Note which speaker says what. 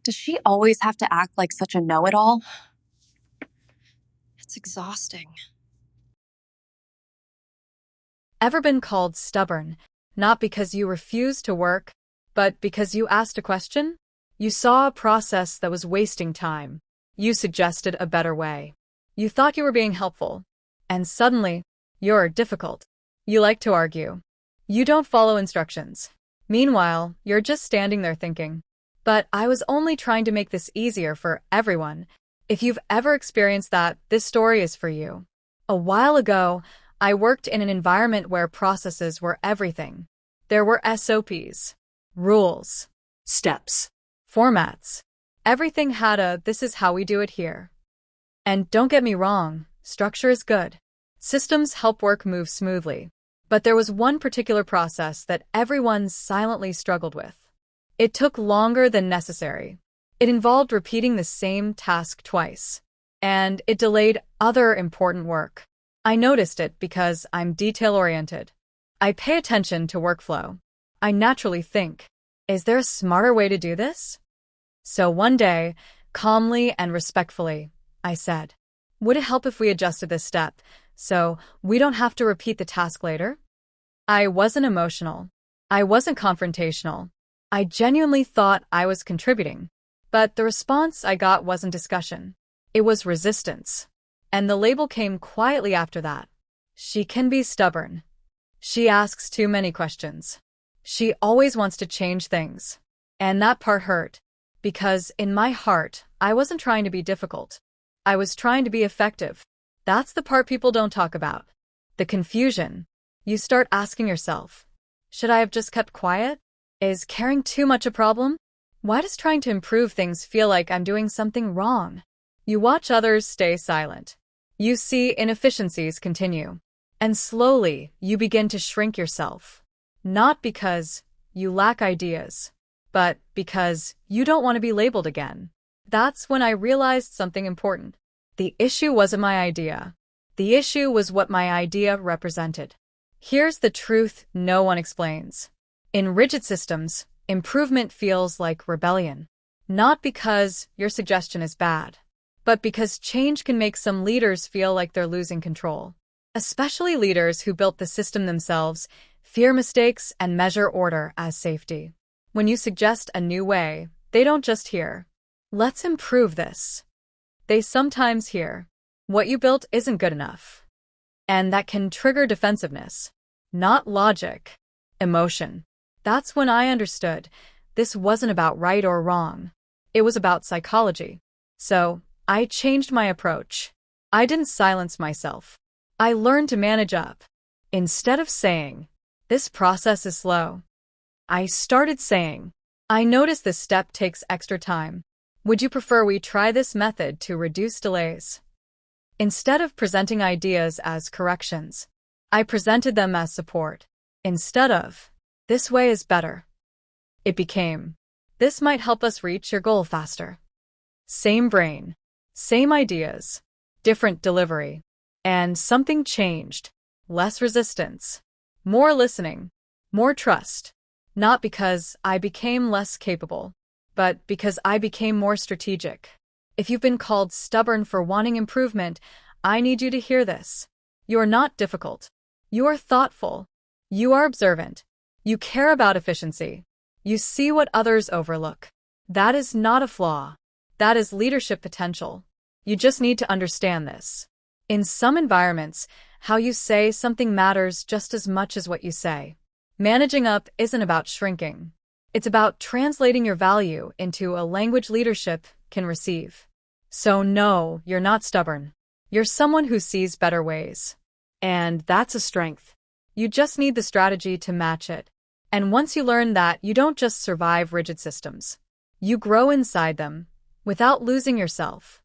Speaker 1: Does she always have to act like such a know-it-all? It's exhausting.
Speaker 2: Ever been called stubborn, not because you refused to work, but because you asked a question? You saw a process that was wasting time. You suggested a better way. You thought you were being helpful. And suddenly, you're difficult. You like to argue. You don't follow instructions. Meanwhile, you're just standing there thinking, but I was only trying to make this easier for everyone. If you've ever experienced that, this story is for you. A while ago, I worked in an environment where processes were everything. There were SOPs, rules, steps, formats. Everything had a "this is how we do it here." And don't get me wrong, structure is good. Systems help work move smoothly. But there was one particular process that everyone silently struggled with. It took longer than necessary. It involved repeating the same task twice. And it delayed other important work. I noticed it because I'm detail-oriented. I pay attention to workflow. I naturally think, is there a smarter way to do this? So one day, calmly and respectfully, I said, would it help if we adjusted this step so we don't have to repeat the task later? I wasn't emotional. I wasn't confrontational. I genuinely thought I was contributing. But the response I got wasn't discussion. It was resistance. And the label came quietly after that. She can be stubborn. She asks too many questions. She always wants to change things. And that part hurt. Because in my heart, I wasn't trying to be difficult. I was trying to be effective. That's the part people don't talk about. The confusion. You start asking yourself, should I have just kept quiet? Is caring too much a problem? Why does trying to improve things feel like I'm doing something wrong? You watch others stay silent. You see inefficiencies continue. And slowly, you begin to shrink yourself. Not because you lack ideas, but because you don't want to be labeled again. That's when I realized something important. The issue wasn't my idea. The issue was what my idea represented. Here's the truth no one explains. In rigid systems, improvement feels like rebellion. Not because your suggestion is bad, but because change can make some leaders feel like they're losing control. Especially leaders who built the system themselves, fear mistakes, and measure order as safety. When you suggest a new way, they don't just hear, let's improve this. They sometimes hear, what you built isn't good enough. And that can trigger defensiveness. Not logic, emotion. That's when I understood this wasn't about right or wrong. It was about psychology. So, I changed my approach. I didn't silence myself. I learned to manage up. Instead of saying, this process is slow, I started saying, I notice this step takes extra time. Would you prefer we try this method to reduce delays? Instead of presenting ideas as corrections, I presented them as support. Instead of, this way is better, it became, this might help us reach your goal faster. Same brain, same ideas, different delivery. And something changed. Less resistance, more listening, more trust. Not because I became less capable, but because I became more strategic. If you've been called stubborn for wanting improvement, I need you to hear this. You're not difficult. You are thoughtful. You are observant. You care about efficiency. You see what others overlook. That is not a flaw. That is leadership potential. You just need to understand this. In some environments, how you say something matters just as much as what you say. Managing up isn't about shrinking. It's about translating your value into a language leadership can receive. So no, you're not stubborn. You're someone who sees better ways. And that's a strength. You just need the strategy to match it. And once you learn that, you don't just survive rigid systems. You grow inside them, without losing yourself.